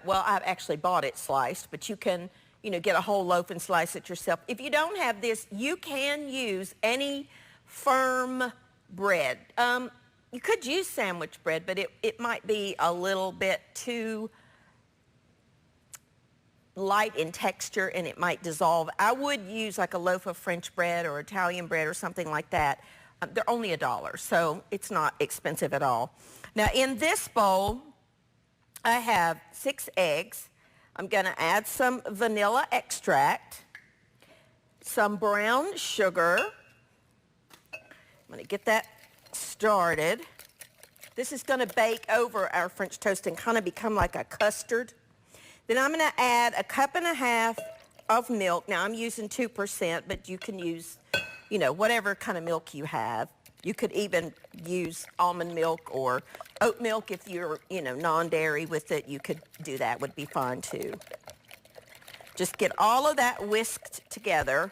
well, I've actually bought it sliced, but you can, get a whole loaf and slice it yourself. If you don't have this, you can use any firm bread. You could use sandwich bread, but it might be a little bit too light in texture and it might dissolve. I would use like a loaf of French bread or Italian bread or something like that. They're only $1, so it's not expensive at all. Now in this bowl, I have 6 eggs. I'm gonna add some vanilla extract, some brown sugar. I'm gonna get that started. This is gonna bake over our French toast and kind of become like a custard. Then I'm gonna add 1.5 cups of milk. Now I'm using 2%, but you can use, whatever kind of milk you have. You could even use almond milk or oat milk if you're, non-dairy with it. You could do that, would be fine too. Just get all of that whisked together.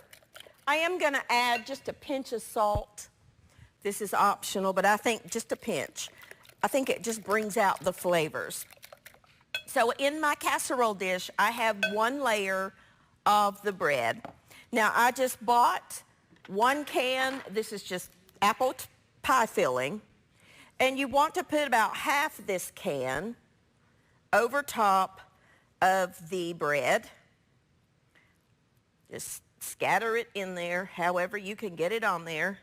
I am gonna add just a pinch of salt. This is optional, but I think just a pinch. I think it just brings out the flavors. So in my casserole dish, I have 1 layer of the bread. Now I just bought 1 can. This is just apple pie filling. And you want to put about half this can over top of the bread. Just scatter it in there. However you can get it on there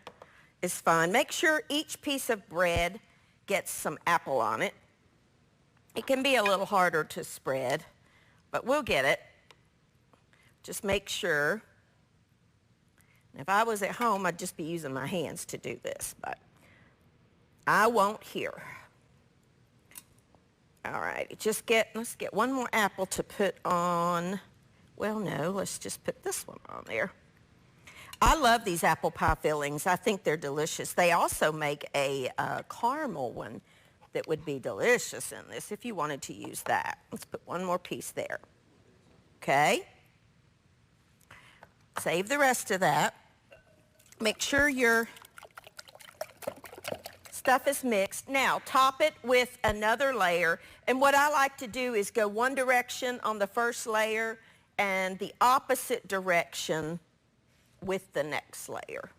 is fine. Make sure each piece of bread gets some apple on it. It can be a little harder to spread, but we'll get it. Just make sure. If I was at home, I'd just be using my hands to do this, but I won't here. All right, let's get 1 more apple to put on. Well, no, let's just put this one on there. I love these apple pie fillings. I think they're delicious. They also make a caramel one that would be delicious in this if you wanted to use that. Let's put 1 more piece there. Okay? Save the rest of that. Make sure your stuff is mixed. Now, top it with another layer. And what I like to do is go one direction on the first layer and the opposite direction with the next layer.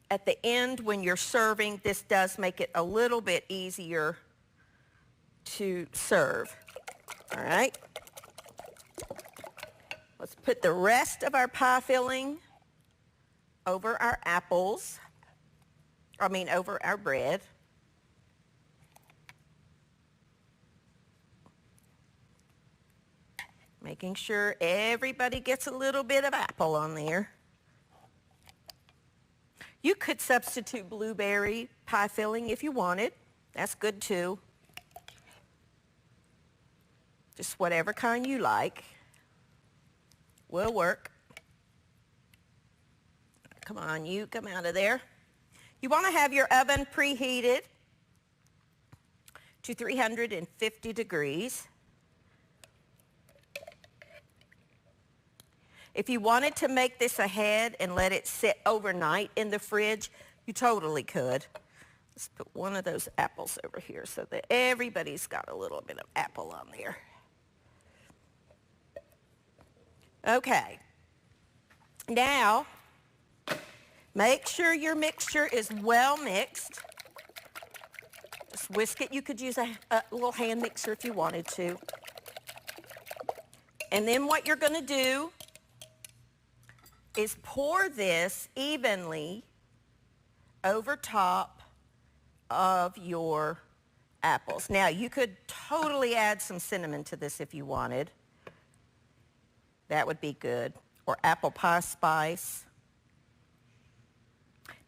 At the end, when you're serving, this does make it a little bit easier to serve. All right. Let's put the rest of our pie filling over our apples. Over our bread. Making sure everybody gets a little bit of apple on there. You could substitute blueberry pie filling if you wanted. That's good too. Just whatever kind you like will work. Come on, you come out of there. You want to have your oven preheated to 350 degrees. If you wanted to make this ahead and let it sit overnight in the fridge, you totally could. Let's put 1 of those apples over here so that everybody's got a little bit of apple on there. Okay. Now, make sure your mixture is well mixed. Just whisk it. You could use a little hand mixer if you wanted to. And then what you're going to do is pour this evenly over top of your apples. Now, you could totally add some cinnamon to this if you wanted. That would be good. Or apple pie spice.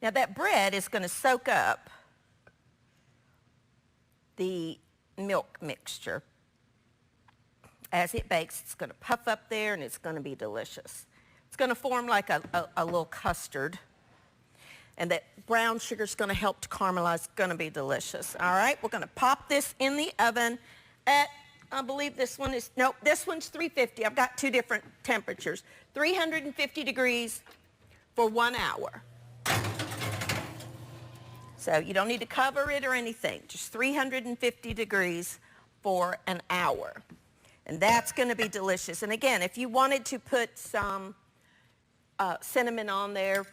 Now, that bread is going to soak up the milk mixture. As it bakes, it's going to puff up there and it's going to be delicious. It's going to form like a little custard. And that brown sugar is going to help to caramelize. It's going to be delicious. All right, we're going to pop this in the oven at, I believe this one is, nope, this one's 350. I've got 2 different temperatures. 350 degrees for 1 hour. So you don't need to cover it or anything, just 350 degrees for an hour. And that's going to be delicious. And again, if you wanted to put some cinnamon on there,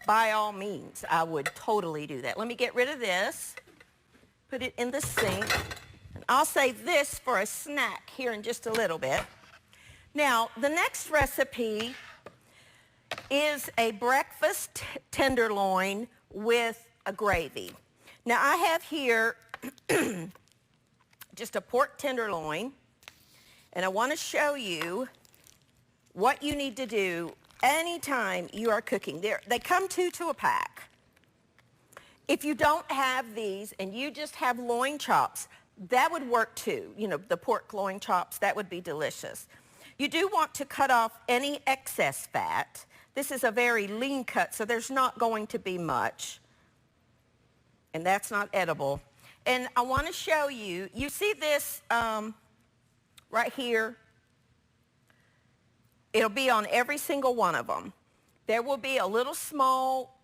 by all means, I would totally do that. Let me get rid of this, put it in the sink, and I'll save this for a snack here in just a little bit. Now, the next recipe is a breakfast tenderloin with a gravy. Now, I have here just a pork tenderloin, and I want to show you what you need to do anytime you are cooking. They come two to a pack. If you don't have these and you just have loin chops, that would work too. You know, the pork loin chops, that would be delicious. You do want to cut off any excess fat. This is a very lean cut, so there's not going to be much. And that's not edible. And I want to show you, you see this right here? It'll be on every single one of them. There will be a little small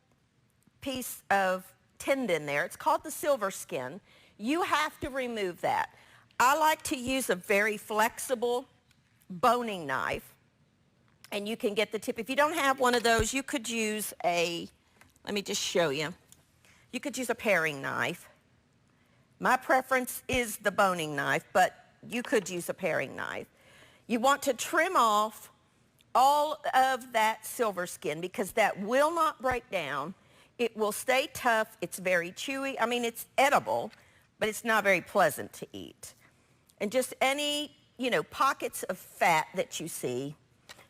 piece of tendon there. It's called the silver skin. You have to remove that. I like to use a very flexible boning knife, and you can get the tip. If you don't have one of those, you could use let me just show you. You could use a paring knife. My preference is the boning knife, but you could use a paring knife. You want to trim off all of that silver skin because that will not break down. It will stay tough. It's very chewy. I mean, it's edible, but it's not very pleasant to eat. And just any, pockets of fat that you see,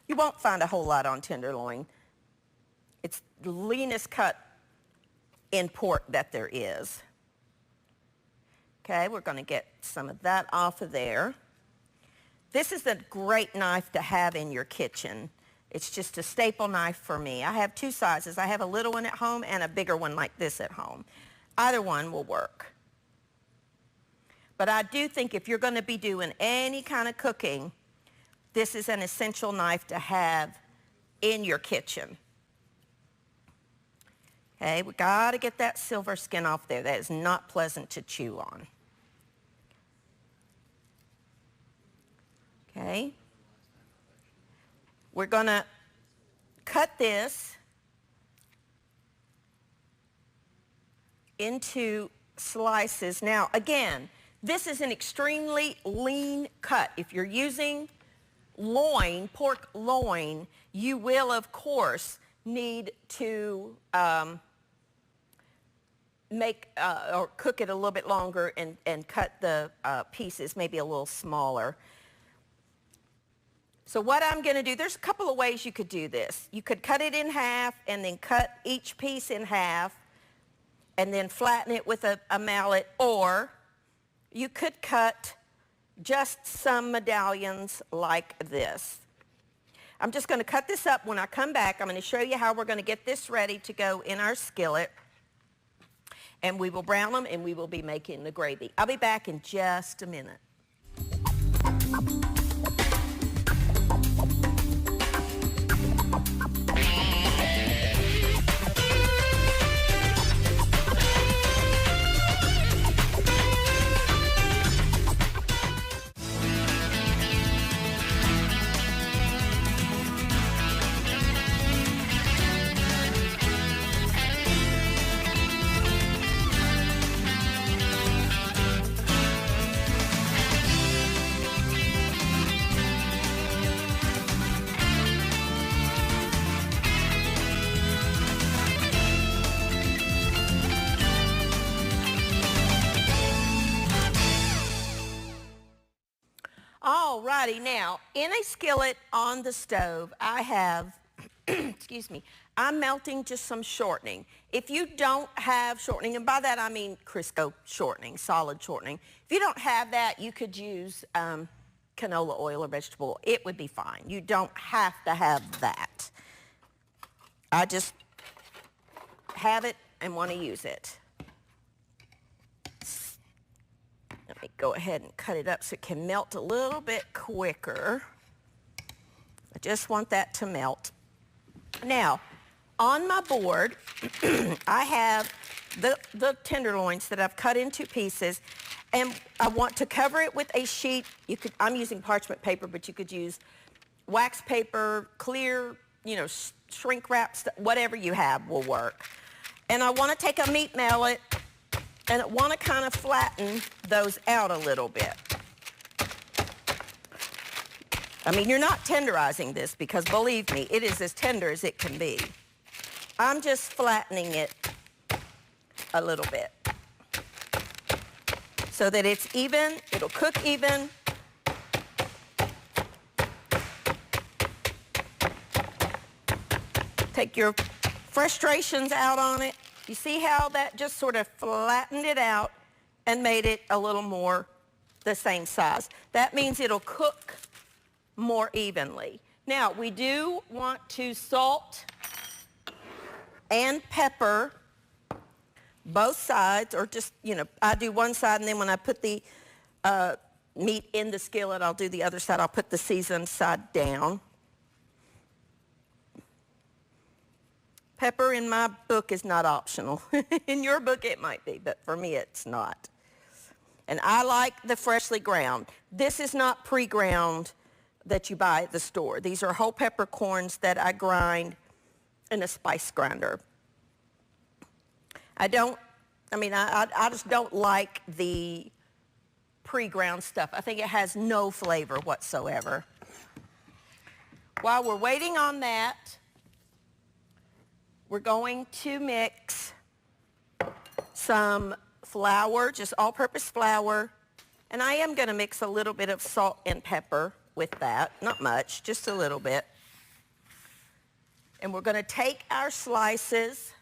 you won't find a whole lot on tenderloin. It's the leanest cut in pork that there is. Okay, we're going to get some of that off of there. This is a great knife to have in your kitchen. It's just a staple knife for me. I have two sizes. I have a little one at home and a bigger one like this at home. Either one will work. But I do think if you're going to be doing any kind of cooking, this is an essential knife to have in your kitchen. Okay, we got to get that silver skin off there. That is not pleasant to chew on. Okay. We're going to cut this into slices. Now, again, this is an extremely lean cut. If you're using loin, pork loin, you will, of course, need to make or cook it a little bit longer and cut the pieces maybe a little smaller. So what I'm going to do, there's a couple of ways you could do this. You could cut it in half and then cut each piece in half and then flatten it with a mallet, or you could cut just some medallions like this. I'm just going to cut this up. When I come back, I'm going to show you how we're going to get this ready to go in our skillet. And we will brown them and we will be making the gravy. I'll be back in just a minute. Alrighty, now in a skillet on the stove, I have, excuse me, I'm melting just some shortening. If you don't have shortening, and by that I mean Crisco shortening, solid shortening. If you don't have that, you could use canola oil or vegetable oil. It would be fine. You don't have to have that. I just have it and want to use it. Let me go ahead and cut it up so it can melt a little bit quicker. I just want that to melt. Now, on my board, I have the tenderloins that I've cut into pieces, and I want to cover it with a sheet. I'm using parchment paper, but you could use wax paper, clear, shrink wrap, whatever you have will work. And I want to take a meat mallet, and I want to kind of flatten those out a little bit. I mean, you're not tenderizing this because, believe me, it is as tender as it can be. I'm just flattening it a little bit so that it's even, it'll cook even. Take your frustrations out on it. You see how that just sort of flattened it out and made it a little more the same size. That means it'll cook more evenly. Now, we do want to salt and pepper both sides, or just, I do one side, and then when I put the meat in the skillet, I'll do the other side. I'll put the seasoned side down. Pepper in my book is not optional. In your book it might be, but for me it's not. And I like the freshly ground. This is not pre-ground that you buy at the store. These are whole peppercorns that I grind in a spice grinder. I just don't like the pre-ground stuff. I think it has no flavor whatsoever. While we're waiting on that, we're going to mix some flour, just all-purpose flour, and I am going to mix a little bit of salt and pepper with that. Not much, just a little bit. And we're going to take our slices.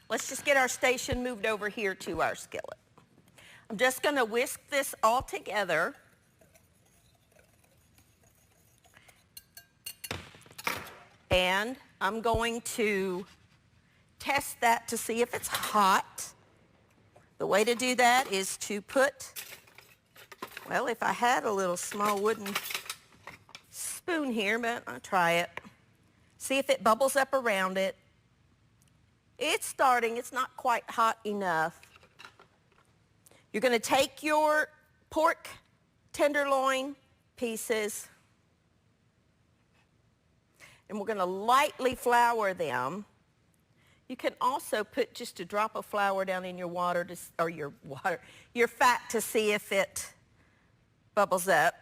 Let's just get our station moved over here to our skillet. I'm just going to whisk this all together. And I'm going to test that to see if it's hot. The way to do that is to put, well, if I had a little small wooden spoon here, but I'll try it. See if it bubbles up around it. It's starting. It's not quite hot enough. You're going to take your pork tenderloin pieces, and we're going to lightly flour them. You can also put just a drop of flour down in your water, or your fat, to see if it bubbles up.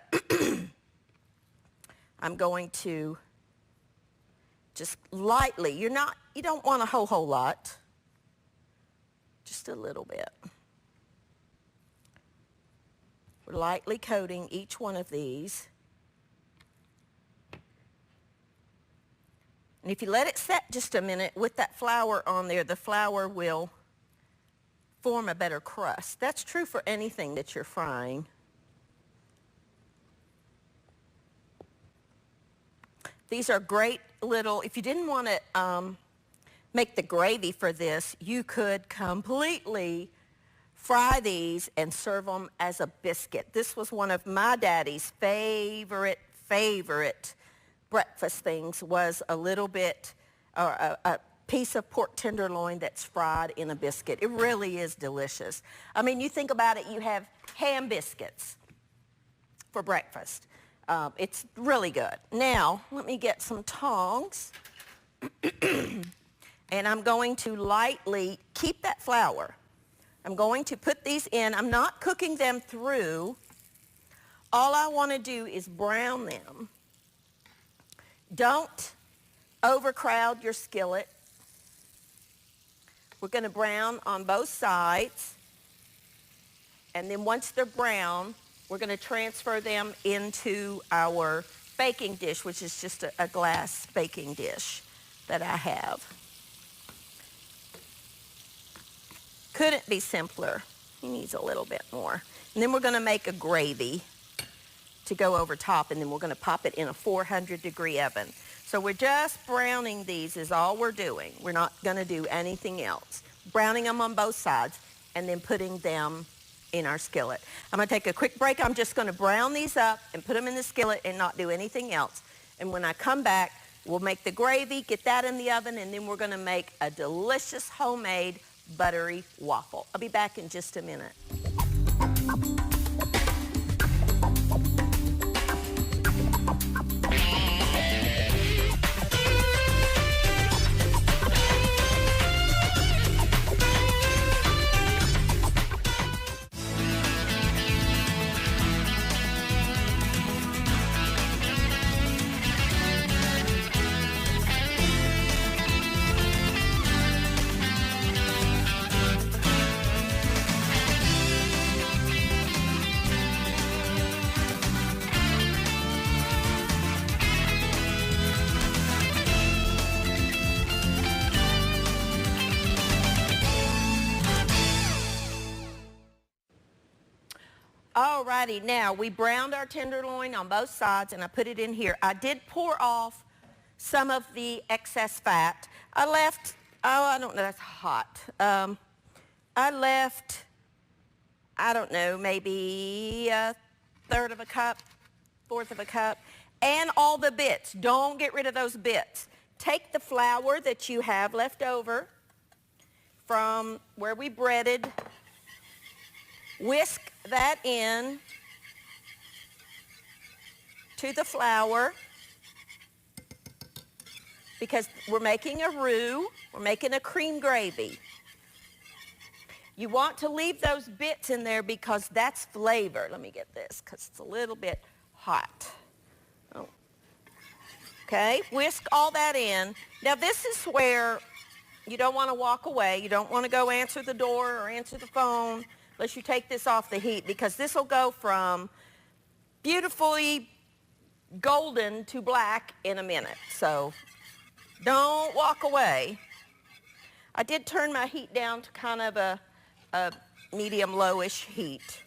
I'm going to just lightly, you don't want a whole lot, just a little bit. We're lightly coating each one of these. And if you let it set just a minute with that flour on there, the flour will form a better crust. That's true for anything that you're frying. These are great little, if you didn't want to make the gravy for this, you could completely fry these and serve them as a biscuit. This was one of my daddy's favorite breakfast things, was a little bit, or a piece of pork tenderloin that's fried in a biscuit. It really is delicious. I mean, you think about it, you have ham biscuits for breakfast. It's really good. Now, let me get some tongs. And I'm going to lightly keep that flour. I'm going to put these in. I'm not cooking them through. All I want to do is brown them. Don't overcrowd your skillet. We're going to brown on both sides. And then once they're brown, we're going to transfer them into our baking dish, which is just a glass baking dish that I have. Couldn't be simpler. He needs a little bit more. And then we're going to make a gravy to go over top, and then we're going to pop it in a 400-degree oven. So we're just browning these is all we're doing. We're not going to do anything else. Browning them on both sides and then putting them in our skillet. I'm going to take a quick break. I'm just going to brown these up and put them in the skillet and not do anything else. And when I come back, we'll make the gravy, get that in the oven, and then we're going to make a delicious homemade buttery waffle. I'll be back in just a minute. Alrighty, now we browned our tenderloin on both sides and I put it in here. I did pour off some of the excess fat. I left, oh, I don't know, that's hot. I left, I don't know, maybe a third of a cup, fourth of a cup, and all the bits. Don't get rid of those bits. Take the flour that you have left over from where we breaded, whisk that in to the flour because we're making a roux, we're making a cream gravy. You want to leave those bits in there because that's flavor. Let me get this because it's a little bit hot. Oh. Okay, whisk all that in. Now this is where you don't want to walk away. You don't want to go answer the door or answer the phone unless you take this off the heat because this will go from beautifully golden to black in a minute. So don't walk away. I did turn my heat down to kind of a medium lowish heat.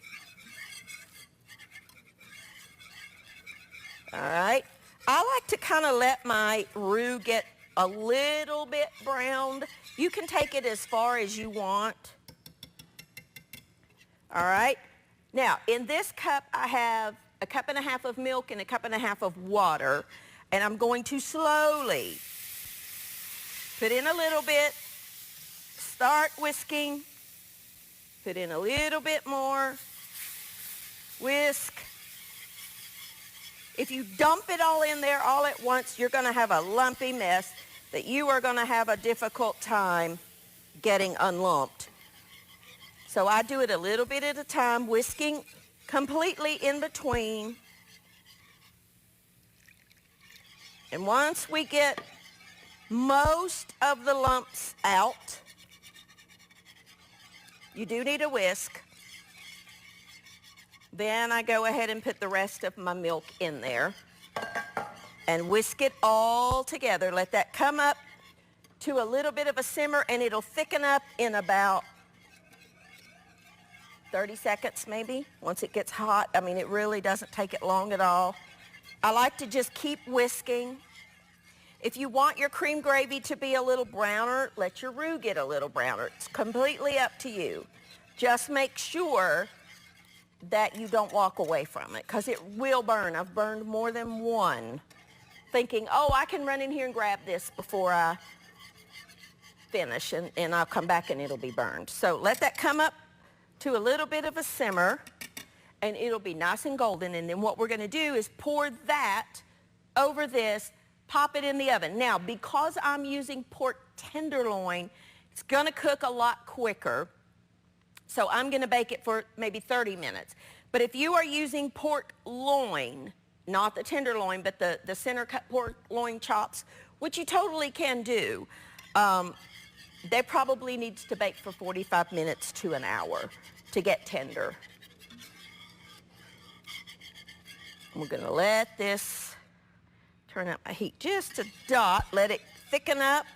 All right. I like to kind of let my roux get a little bit browned. You can take it as far as you want. All right. Now, in this cup, I have a cup and a half of milk and a cup and a half of water, and I'm going to slowly put in a little bit, start whisking, put in a little bit more, whisk. If you dump it all in there all at once, you're going to have a lumpy mess that you are going to have a difficult time getting unlumped. So I do it a little bit at a time, whisking completely in between. And once we get most of the lumps out, you do need a whisk. Then I go ahead and put the rest of my milk in there and whisk it all together. Let that come up to a little bit of a simmer and it'll thicken up in about 30 seconds maybe once it gets hot. I mean, it really doesn't take it long at all. I like to just keep whisking. If you want your cream gravy to be a little browner, let your roux get a little browner. It's completely up to you. Just make sure that you don't walk away from it because it will burn. I've burned more than one thinking, oh, I can run in here and grab this before I finish and I'll come back and it'll be burned. So let that come up to a little bit of a simmer and it'll be nice and golden. And then what we're going to do is pour that over this, pop it in the oven. Now, because I'm using pork tenderloin, it's going to cook a lot quicker. So I'm going to bake it for maybe 30 minutes. But if you are using pork loin, not the tenderloin, but the center cut pork loin chops, which you totally can do, they probably needs to bake for 45 minutes to an hour to get tender. We're going to let this turn up my heat just a dot, let it thicken up.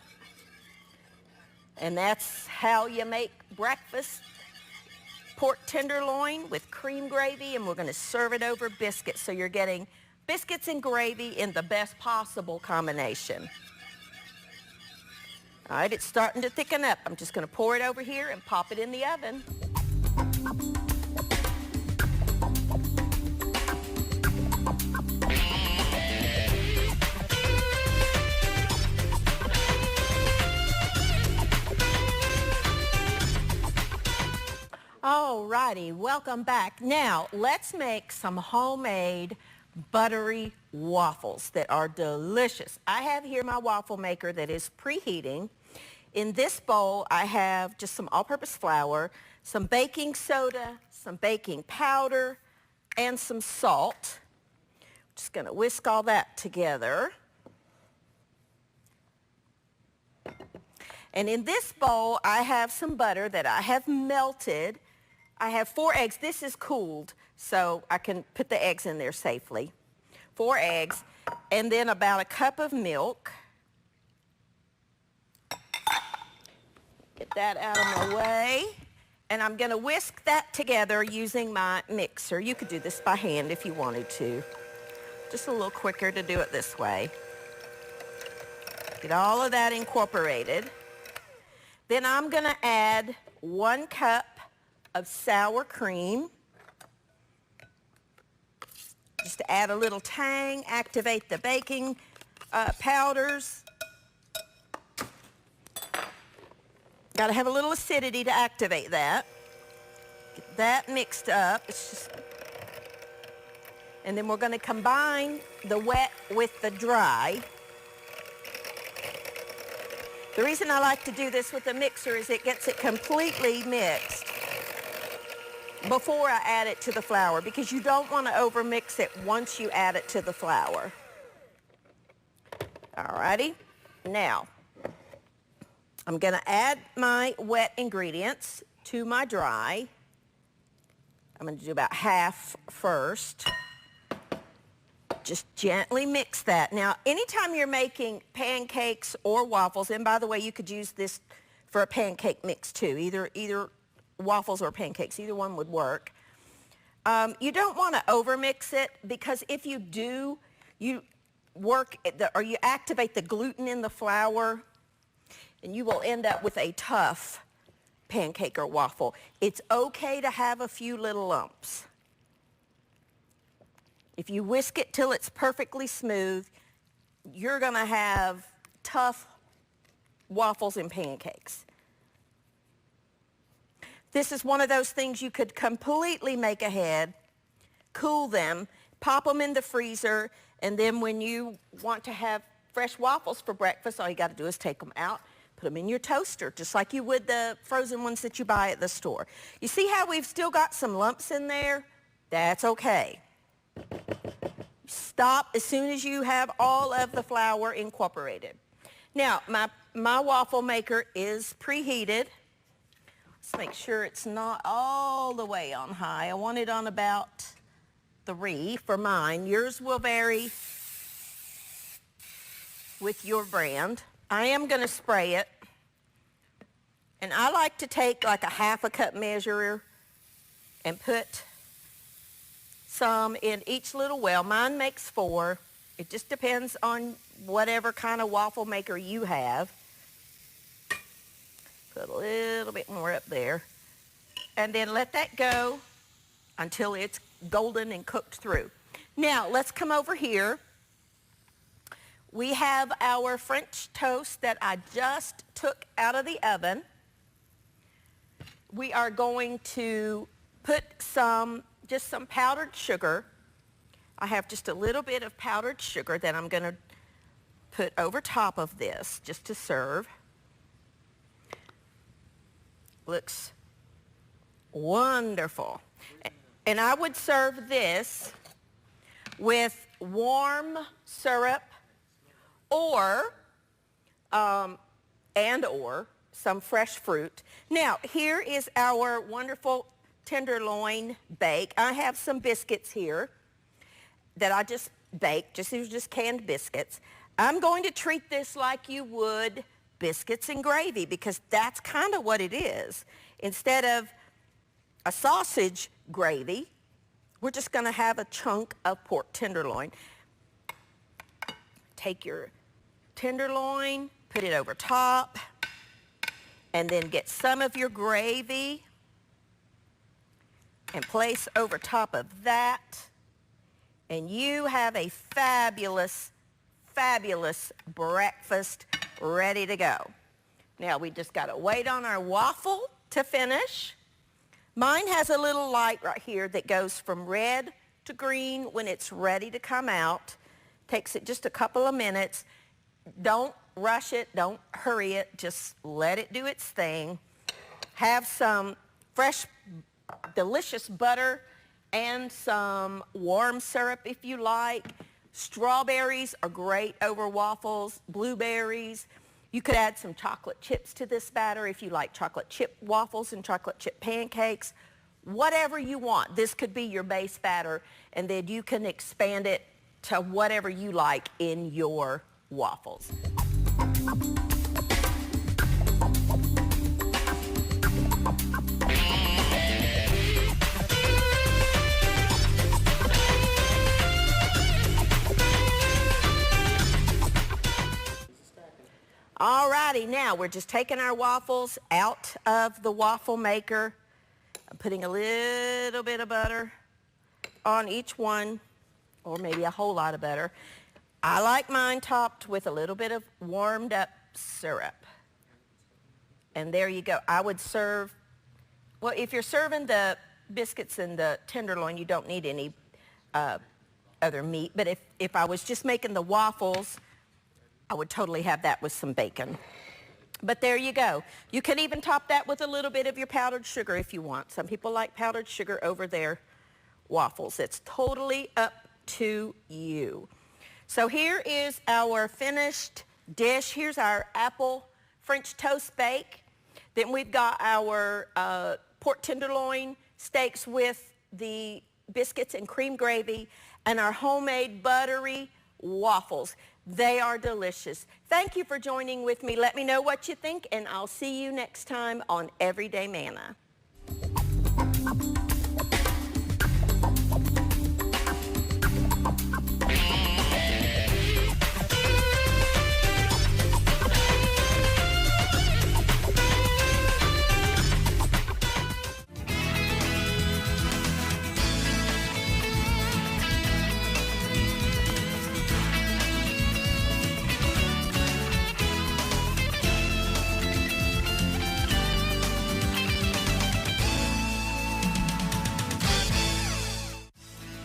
And that's how you make breakfast pork tenderloin with cream gravy, and we're going to serve it over biscuits. So you're getting biscuits and gravy in the best possible combination. All right, it's starting to thicken up. I'm just going to pour it over here and pop it in the oven. righty, welcome back. Now, let's make some homemade buttery waffles that are delicious. I have here my waffle maker that is preheating. In this bowl, I have just some all-purpose flour, some baking soda, some baking powder, and some salt. Just going to whisk all that together. And in this bowl, I have some butter that I have melted. I have 4 eggs. This is cooled, so I can put the eggs in there safely. 4 eggs, and then about a cup of milk. Get that out of my way. And I'm going to whisk that together using my mixer. You could do this by hand if you wanted to. Just a little quicker to do it this way. Get all of that incorporated. Then I'm going to add 1 cup of sour cream. Just to add a little tang, activate the baking powders. Got to have a little acidity to activate that. Get that mixed up. And then we're going to combine the wet with the dry. The reason I like to do this with a mixer is it gets it completely mixed before I add it to the flour, because you don't want to overmix it once you add it to the flour. Alrighty, now I'm going to add my wet ingredients to my dry. I'm going to do about half first. Just gently mix that. Now, anytime you're making pancakes or waffles, and by the way, you could use this for a pancake mix too, either waffles or pancakes, either one would work. You don't want to overmix it, because if you do, you activate the gluten in the flour, and you will end up with a tough pancake or waffle. It's okay to have a few little lumps. If you whisk it till it's perfectly smooth, you're going to have tough waffles and pancakes. This is one of those things you could completely make ahead, cool them, pop them in the freezer, and then when you want to have fresh waffles for breakfast, all you got to do is take them out, put them in your toaster, just like you would the frozen ones that you buy at the store. You see how we've still got some lumps in there? That's okay. Stop as soon as you have all of the flour incorporated. Now, my waffle maker is preheated. Let's make sure it's not all the way on high. I want it on about 3 for mine. Yours will vary with your brand. I am going to spray it. And I like to take like a 1/2 cup measure and put some in each little well. Mine makes 4. It just depends on whatever kind of waffle maker you have. Put a little bit more up there. And then let that go until it's golden and cooked through. Now, let's come over here. We have our French toast that I just took out of the oven. We are going to put just some powdered sugar. I have just a little bit of powdered sugar that I'm going to put over top of this just to serve. Looks wonderful. And I would serve this with warm syrup or some fresh fruit. Now, here is our wonderful tenderloin bake. I have some biscuits here that I just baked. These are just canned biscuits. I'm going to treat this like you would biscuits and gravy, because that's kind of what it is. Instead of a sausage gravy, we're just going to have a chunk of pork tenderloin. Take your tenderloin, put it over top, and then get some of your gravy and place over top of that, and you have a fabulous, fabulous breakfast ready to go. Now we just got to wait on our waffle to finish. Mine has a little light right here that goes from red to green when it's ready to come out. Takes it just a couple of minutes. Don't rush it, don't hurry it, just let it do its thing. Have some fresh, delicious butter and some warm syrup if you like. Strawberries are great over waffles, blueberries. You could add some chocolate chips to this batter if you like chocolate chip waffles and chocolate chip pancakes. Whatever you want. This could be your base batter, and then you can expand it to whatever you like in your waffles. Alrighty, now we're just taking our waffles out of the waffle maker. I'm putting a little bit of butter on each one, or maybe a whole lot of butter. I like mine topped with a little bit of warmed up syrup. And there you go. I would serve, well, if you're serving the biscuits and the tenderloin, you don't need any other meat. But if I was just making the waffles, I would totally have that with some bacon. But there you go. You can even top that with a little bit of your powdered sugar if you want. Some people like powdered sugar over their waffles. It's totally up to you. So here is our finished dish. Here's our apple French toast bake. Then we've got our pork tenderloin steaks with the biscuits and cream gravy, and our homemade buttery waffles. They are delicious. Thank you for joining with me. Let me know what you think, and I'll see you next time on Everyday Manna.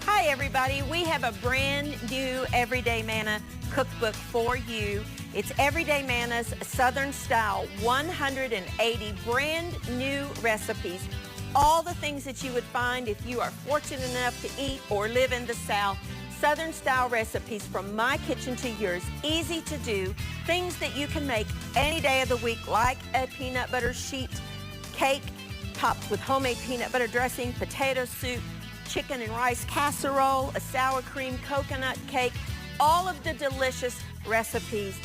Hi everybody, we have a brand new Everyday Manna cookbook for you. It's Everyday Manna's Southern Style 180 brand new recipes. All the things that you would find if you are fortunate enough to eat or live in the South. Southern style recipes from my kitchen to yours, easy to do, things that you can make any day of the week, like a peanut butter sheet cake topped with homemade peanut butter dressing, potato soup, chicken and rice casserole, a sour cream coconut cake, all of the delicious recipes